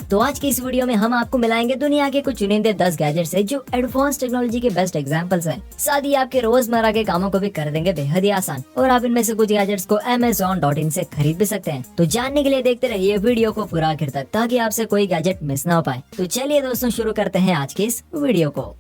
तो आज की इस वीडियो में हम आपको मिलाएंगे दुनिया के कुछ चुनिंदे 10 गैजेट्स है जो एडवांस टेक्नोलॉजी के बेस्ट एग्जांपल्स हैं। साथ ही आपके रोजमर्रा के कामों को भी कर देंगे बेहद ही आसान और आप इनमें से कुछ गैजेट्स को Amazon.in से खरीद भी सकते हैं। तो जानने के लिए देखते रहिए वीडियो को पूरा आखिर तक ताकि आपसे कोई गैजेट मिस ना हो पाए। तो चलिए दोस्तों शुरू करते हैं आज की इस वीडियो को।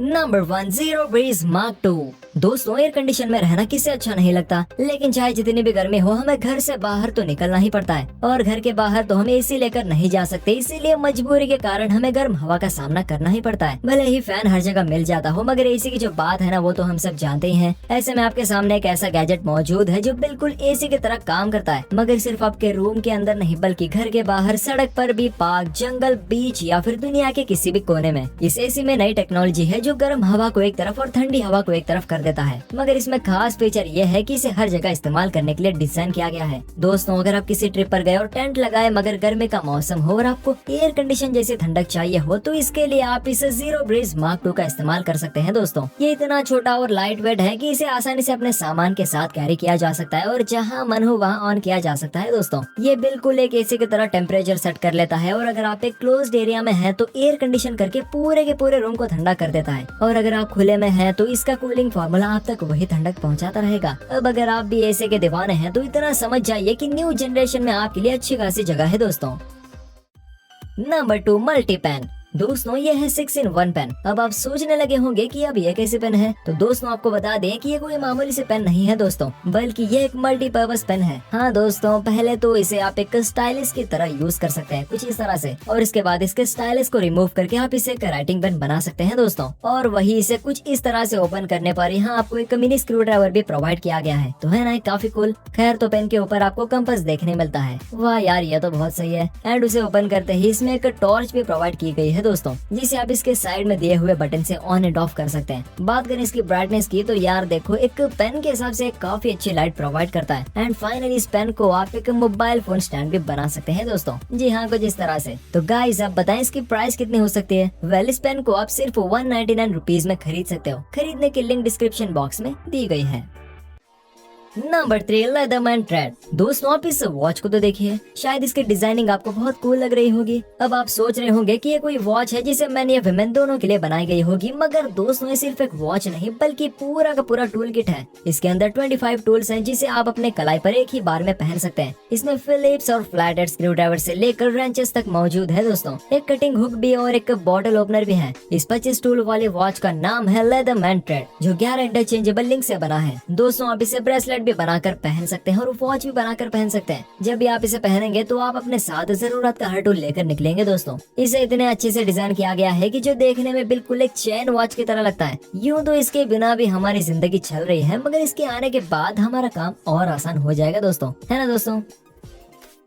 Number 1 zero breeze mark 2। दोस्तों एयर कंडीशन में रहना किसे अच्छा नहीं लगता, लेकिन चाहे जितनी भी गर्मी हो हमें घर से बाहर तो निकलना ही पड़ता है और घर के बाहर तो हम एसी लेकर नहीं जा सकते, इसीलिए मजबूरी के कारण हमें गर्म हवा का सामना करना ही पड़ता है। भले ही फैन हर जगह मिल जाता हो मगर एसी की जो बात है ना वो तो हम सब जानते ही हैं। ऐसे में आपके सामने एक ऐसा गैजेट मौजूद है जो बिल्कुल एसी की तरह काम करता है, मगर सिर्फ आपके रूम के अंदर नहीं बल्कि घर के बाहर, सड़क पर भी, पार्क, जंगल, बीच या फिर दुनिया के किसी भी कोने में। इस एसी में नई टेक्नोलॉजी है जो गर्म हवा को एक तरफ और ठंडी हवा को एक तरफ कर देता है, मगर इसमें खास फीचर ये है कि इसे हर जगह इस्तेमाल करने के लिए डिजाइन किया गया है। दोस्तों अगर आप किसी ट्रिप पर गए और टेंट लगाए मगर गर्मी का मौसम हो और आपको एयर कंडीशन जैसी ठंडक चाहिए हो तो इसके लिए आप इसे जीरो ब्रीज मार्क 2 का इस्तेमाल कर सकते हैं। दोस्तों ये इतना छोटा और लाइट वेट है कि इसे आसानी से अपने सामान के साथ कैरी किया जा सकता है और जहाँ मन हो वहाँ ऑन किया जा सकता है। दोस्तों ये बिल्कुल एक एसी की तरह टेम्परेचर सेट कर लेता है और अगर आप एक क्लोज्ड एरिया में हैं तो एयर कंडीशन करके पूरे के पूरे रूम को ठंडा कर देता है और अगर आप खुले में हैं तो इसका कूलिंग फार्मूला आप तक वही ठंडक पहुंचाता रहेगा। अब अगर आप भी एसी के दीवाने हैं तो इतना समझ जाइए कि न्यू जनरेशन में आपके लिए अच्छी खासी जगह है। दोस्तों नंबर 2 मल्टी पेन। दोस्तों ये है 6-in-1 पेन। अब आप सोचने लगे होंगे कि अब ये कैसे पेन है, तो दोस्तों आपको बता दें कि ये कोई मामूली से पेन नहीं है दोस्तों, बल्कि ये एक मल्टीपर्पज पेन है। हाँ दोस्तों पहले तो इसे आप एक स्टाइलिस की तरह यूज कर सकते हैं कुछ इस तरह से, और इसके बाद इसके स्टाइलिस को रिमूव करके आप इसे एक राइटिंग पेन बना सकते हैं दोस्तों। और वही इसे कुछ इस तरह से ओपन करने पर यहाँ आपको एक मिनी स्क्रू ड्राइवर भी प्रोवाइड किया गया है, तो है ना काफी कूल। खैर तो पेन के ऊपर आपको कंपास देखने मिलता है, वाह यार ये तो बहुत सही है। एंड उसे ओपन करते ही इसमें एक टॉर्च भी प्रोवाइड की गई है दोस्तों, जिसे आप इसके साइड में दिए हुए बटन से ऑन एंड ऑफ कर सकते हैं। बात करें इसकी ब्राइटनेस की तो यार देखो एक पेन के हिसाब से काफी अच्छी लाइट प्रोवाइड करता है। एंड फाइनली इस पेन को आप एक मोबाइल फोन स्टैंड भी बना सकते हैं दोस्तों। जी हाँ कुछ इस तरह से। तो गाइस आप बताएं इसकी प्राइस कितनी हो सकती है। वेल इस पेन को आप सिर्फ 199 रुपीज में खरीद सकते हो। खरीदने की लिंक डिस्क्रिप्शन बॉक्स में दी गई है। Number 3 Leatherman tread. दोस्तों आप इस वॉच को तो देखिए, शायद इसकी डिजाइनिंग आपको बहुत कूल लग रही होगी। अब आप सोच रहे होंगे कि ये कोई वॉच है जिसे मैन या विमेन दोनों के लिए बनाई गई होगी, मगर दोस्तों ये सिर्फ एक वॉच नहीं बल्कि पूरा का पूरा टूल किट है। इसके अंदर 25 टूल्स हैं जिसे आप अपने कलाई पर एक ही बार में पहन सकते हैं। इसमें फिलिप्स और फ्लैटेड स्क्रू ड्राइवर से लेकर रेंचेस तक मौजूद है दोस्तों। एक कटिंग हुक भी और एक बॉटल ओपनर भी है। इस 25 टूल वाली वॉच का नाम है लेदरमैन ट्रेड, जो 11 इंटरचेंजेबल लिंक से बना है। दोस्तों आप इसे ब्रेसलेट भी बनाकर पहन सकते हैं और वॉच भी बनाकर पहन सकते हैं। जब भी आप इसे पहनेंगे तो आप अपने साथ जरूरत का हर टूल लेकर निकलेंगे दोस्तों। इसे इतने अच्छे से डिजाइन किया गया है कि जो देखने में बिल्कुल एक चेन वॉच की तरह लगता है। यूं तो इसके बिना भी हमारी जिंदगी चल रही है, मगर इसके आने के बाद हमारा काम और आसान हो जाएगा दोस्तों, है ना दोस्तों।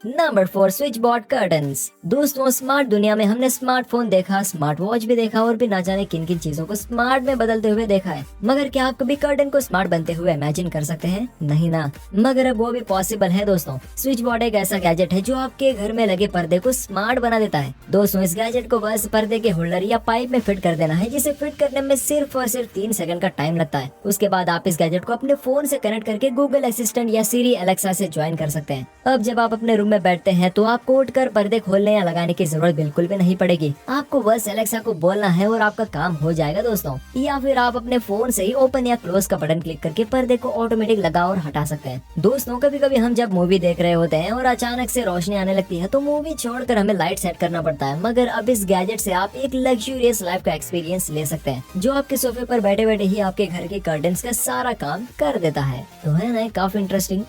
Number 4 switch board curtains. दोस्तों स्मार्ट दुनिया में हमने स्मार्टफोन देखा, स्मार्ट वॉच भी देखा और भी ना जाने किन किन चीजों को स्मार्ट में बदलते हुए देखा है, मगर क्या आप कभी कर्टन को स्मार्ट बनते हुए इमेजिन कर सकते हैं? नहीं ना, मगर अब वो भी पॉसिबल है दोस्तों। स्विच बोर्ड एक ऐसा गैजेट है जो आपके घर में लगे पर्दे को स्मार्ट बना देता है। दोस्तों इस गैजेट को बस पर्दे के होल्डर या पाइप में फिट कर देना है, जिसे फिट करने में सिर्फ और सिर्फ 3 सेकंड का टाइम लगता है। उसके बाद आप इस गैजेट को अपने फोन से कनेक्ट करके गूगल असिस्टेंट या सीरी एलेक्सा से ज्वाइन कर सकते हैं। अब जब आप अपने रूम में बैठते हैं तो आपको उठकर पर्दे खोलने या लगाने की जरूरत बिल्कुल भी नहीं पड़ेगी। आपको बस एलेक्सा को बोलना है और आपका काम हो जाएगा दोस्तों। या फिर आप अपने फोन से ही ओपन या क्लोज का बटन क्लिक करके पर्दे को ऑटोमेटिक लगा और हटा सकते हैं। दोस्तों कभी कभी हम जब मूवी देख रहे होते हैं और अचानक से रोशनी आने लगती है तो मूवी छोड़कर हमें लाइट सेट करना पड़ता है, मगर अब इस गैजेट से आप एक लग्जूरियस लाइफ का एक्सपीरियंस ले सकते हैं, जो आपके सोफे पर बैठे बैठे ही आपके घर के कर्टन्स का सारा काम कर देता है। तो है ना काफी इंटरेस्टिंग।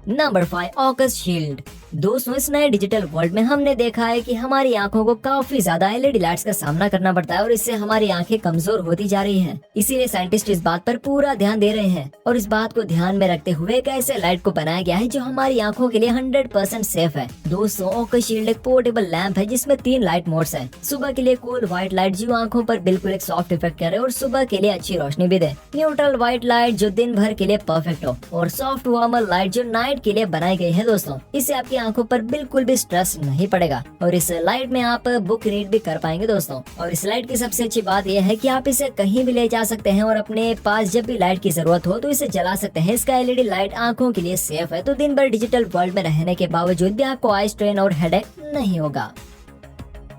Number 5 AUKUS shield. दोस्तों इस नए डिजिटल वर्ल्ड में हमने देखा है कि हमारी आंखों को काफी ज्यादा एलईडी लाइट्स का सामना करना पड़ता है और इससे हमारी आंखें कमजोर होती जा रही हैं। इसीलिए साइंटिस्ट इस बात पर पूरा ध्यान दे रहे हैं और इस बात को ध्यान में रखते हुए एक ऐसे लाइट को बनाया गया है जो हमारी आंखों के लिए 100% सेफ है। दोस्तों ऑकस शील्ड एक पोर्टेबल लैंप है जिसमें 3 लाइट मोड्स हैं। सुबह के लिए कूल व्हाइट लाइट जो आंखों पर बिल्कुल एक सॉफ्ट इफेक्ट करे और सुबह के लिए अच्छी रोशनी भी दे। न्यूट्रल व्हाइट लाइट जो दिन भर के लिए परफेक्ट हो, और सॉफ्ट वार्मर लाइट जो नाइट के लिए बनाई गई है। दोस्तों इससे आपकी आंखों पर बिल्कुल भी स्ट्रेस नहीं पड़ेगा और इस लाइट में आप बुक रीड भी कर पाएंगे दोस्तों। और इस लाइट की सबसे अच्छी बात यह है कि आप इसे कहीं भी ले जा सकते हैं और अपने पास जब भी लाइट की जरूरत हो तो इसे जला सकते हैं। इसका एलईडी लाइट आंखों के लिए सेफ है, तो दिन भर डिजिटल वर्ल्ड में रहने के बावजूद भी आपको आई स्ट्रेन और हेडेक नहीं होगा।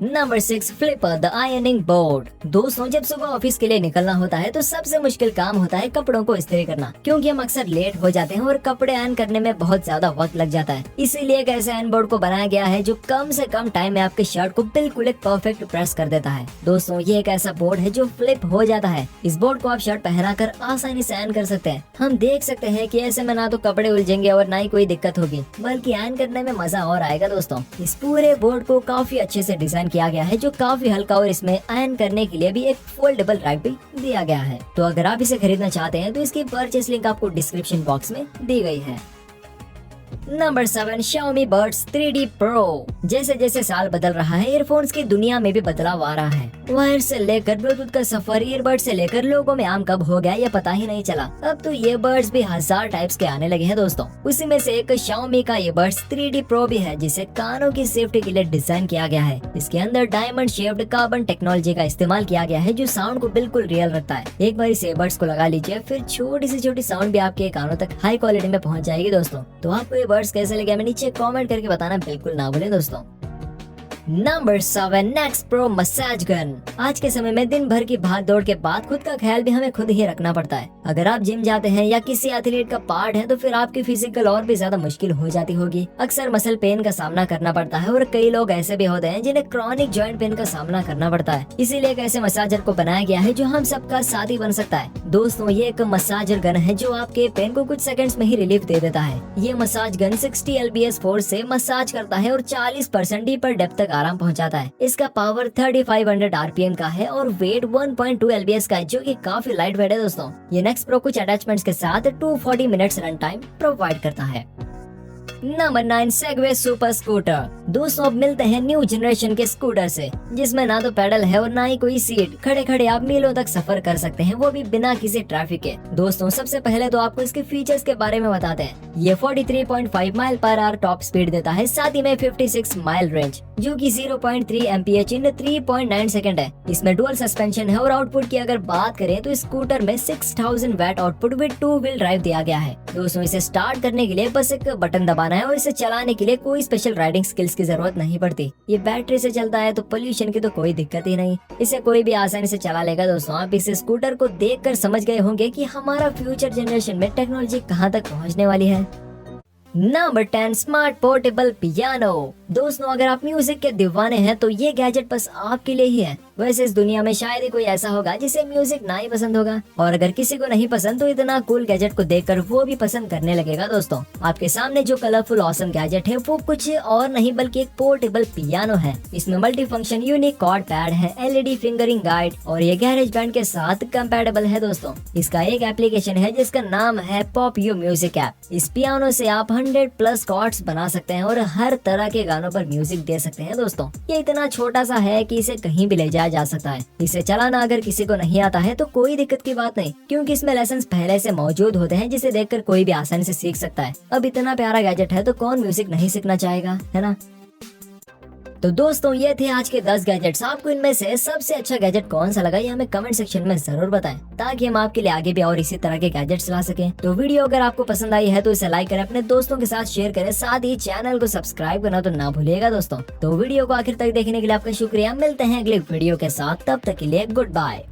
Number 6, flipper the ironing board. दोस्तों, जब सुबह ऑफिस के लिए निकलना होता है तो सबसे मुश्किल काम होता है कपड़ों को इस्त्री करना, क्योंकि हम अक्सर लेट हो जाते हैं और कपड़े आयरन करने में बहुत ज्यादा वक्त लग जाता है। इसीलिए एक ऐसे आयरन बोर्ड को बनाया गया है जो कम से कम टाइम में आपके शर्ट को बिल्कुल एक परफेक्ट प्रेस कर देता है। दोस्तों, ये एक ऐसा बोर्ड है जो फ्लिप हो जाता है। इस बोर्ड को आप शर्ट पहना कर आसानी से आयरन कर सकते हैं। हम देख सकते हैं कि ऐसे में ना तो कपड़े उलझेंगे और ना ही कोई दिक्कत होगी, बल्कि आयरन करने में मजा और आएगा। दोस्तों, इस पूरे बोर्ड को काफी अच्छे से डिजाइन किया गया है जो काफी हल्का, और इसमें आयरन करने के लिए भी एक फोल्डेबल रैक भी दिया गया है। तो अगर आप इसे खरीदना चाहते हैं तो इसकी परचेस लिंक आपको डिस्क्रिप्शन बॉक्स में दी गई है। Number 7, Xiaomi Buds 3D Pro। जैसे जैसे साल बदल रहा है, ईयरफोन्स की दुनिया में भी बदलाव आ रहा है। वायर से लेकर ब्लूटूथ का सफर, ईयरबड से लेकर लोगों में आम कब हो गया ये पता ही नहीं चला। अब तो ये बर्ड्स भी 1000 टाइप्स के आने लगे हैं दोस्तों। उसी में से एक Xiaomi का ये बर्ड्स 3D Pro भी है, जिसे कानों की सेफ्टी के लिए डिजाइन किया गया है। इसके अंदर डायमंड शेप्ड कार्बन टेक्नोलॉजी का इस्तेमाल किया गया है जो साउंड को बिल्कुल रियल रखता है। एक बार इस ईयरबड्स को लगा लीजिए, फिर छोटी से छोटी साउंड भी आपके कानों तक हाई क्वालिटी में पहुंच जाएगी दोस्तों। तो आपको ये बर्ड्स कैसे लगे हमें नीचे कमेंट करके बताना बिल्कुल ना भूलें दोस्तों। Number 7, next pro massage gun. आज के समय में दिन भर की भाग दौड़ के बाद खुद का ख्याल भी हमें खुद ही रखना पड़ता है। अगर आप जिम जाते हैं या किसी एथलीट का पार्ट है तो फिर आपकी फिजिकल और भी ज्यादा मुश्किल हो जाती होगी। अक्सर मसल पेन का सामना करना पड़ता है और कई लोग ऐसे भी होते हैं जिन्हें क्रॉनिक जॉइंट पेन का सामना करना पड़ता है। इसीलिए एक ऐसे मसाजर को बनाया गया है जो हम सबका साथी बन सकता है। दोस्तों, ये एक मसाजर गन है जो आपके पेन को कुछ सेकंड्स में ही रिलीफ दे देता है। ये मसाज गन 60 lbs फोर्स से मसाज करता है और 40% डीपर डेप्थ तक आराम पहुंचाता है। इसका पावर 3500 RPM का है और वेट 1.2 lbs का है, जो कि काफी लाइट वेट है दोस्तों। ये नेक्स्ट प्रो कुछ अटैचमेंट्स के साथ 240 मिनट्स रन टाइम प्रोवाइड करता है। Number 9, Segway super scooter. दोस्तों, अब मिलते हैं न्यू जनरेशन के स्कूटर से, जिसमें ना तो पैडल है और ना ही कोई सीट। खड़े खड़े आप मीलों तक सफर कर सकते हैं, वो भी बिना किसी ट्रैफिक के। दोस्तों, सबसे पहले तो आपको इसके फीचर्स के बारे में बताते हैं। ये 43.5 mile per hour top speed देता है, साथ ही में 56 माइल रेंज, जो कि 0.3 mph इन 3.9 सेकंड है। इसमें डुअल सस्पेंशन है और आउटपुट की अगर बात करें तो स्कूटर में 6000 watt output with 2 wheel drive दिया गया है। दोस्तों, इसे स्टार्ट करने के लिए बस एक बटन दबाना है और इसे चलाने के लिए कोई स्पेशल राइडिंग स्किल्स की जरूरत नहीं पड़ती। ये बैटरी से चलता है तो पोल्यूशन की तो कोई दिक्कत ही नहीं, इसे कोई भी आसानी से चला लेगा। दोस्तों, आप इस स्कूटर को देखकर समझ गए होंगे कि हमारा फ्यूचर जनरेशन में टेक्नोलॉजी कहां तक पहुंचने वाली है। Number 10, smart portable piano. दोस्तों, अगर आप म्यूजिक के दीवाने हैं तो ये गैजेट बस आपके लिए ही है। वैसे इस दुनिया में शायद ही कोई ऐसा होगा जिसे म्यूजिक ना ही पसंद होगा, और अगर किसी को नहीं पसंद तो इतना कूल गैजेट को देखकर वो भी पसंद करने लगेगा। दोस्तों, आपके सामने जो कलरफुल ऑसम गैजेट है वो कुछ और नहीं बल्कि एक पोर्टेबल पियानो है। इसमें multi function unique chord pad है, LED फिंगरिंग गाइड और ये गैरेज बैंड के साथ कंपैटिबल है। दोस्तों, इसका एक एप्लीकेशन है जिसका नाम है पॉप यू म्यूजिक ऐप। इस पियानो से आप 100+ कॉर्ड्स बना सकते हैं और हर तरह के गानों पर म्यूजिक दे सकते हैं। दोस्तों, ये इतना छोटा सा है कि इसे कहीं भी ले जाया जा सकता है। इसे चलाना अगर किसी को नहीं आता है तो कोई दिक्कत की बात नहीं, क्योंकि इसमें लेसन्स पहले से मौजूद होते हैं जिसे देखकर कोई भी आसानी से सीख सकता है। अब इतना प्यारा गैजेट है तो कौन म्यूजिक नहीं सीखना चाहेगा, है ना। तो दोस्तों, ये थे आज के 10 गैजेट्स। आपको इनमें से सबसे अच्छा गैजेट कौन सा लगा ये हमें कमेंट सेक्शन में जरूर बताएं, ताकि हम आपके लिए आगे भी और इसी तरह के गैजेट्स ला सकें। तो वीडियो अगर आपको पसंद आई है तो इसे लाइक करें, अपने दोस्तों के साथ शेयर करें, साथ ही चैनल को सब्सक्राइब करना तो ना भूलिएगा दोस्तों। तो वीडियो को आखिर तक देखने के लिए आपका शुक्रिया। मिलते हैं अगले वीडियो के साथ, तब तक के लिए गुड बाय।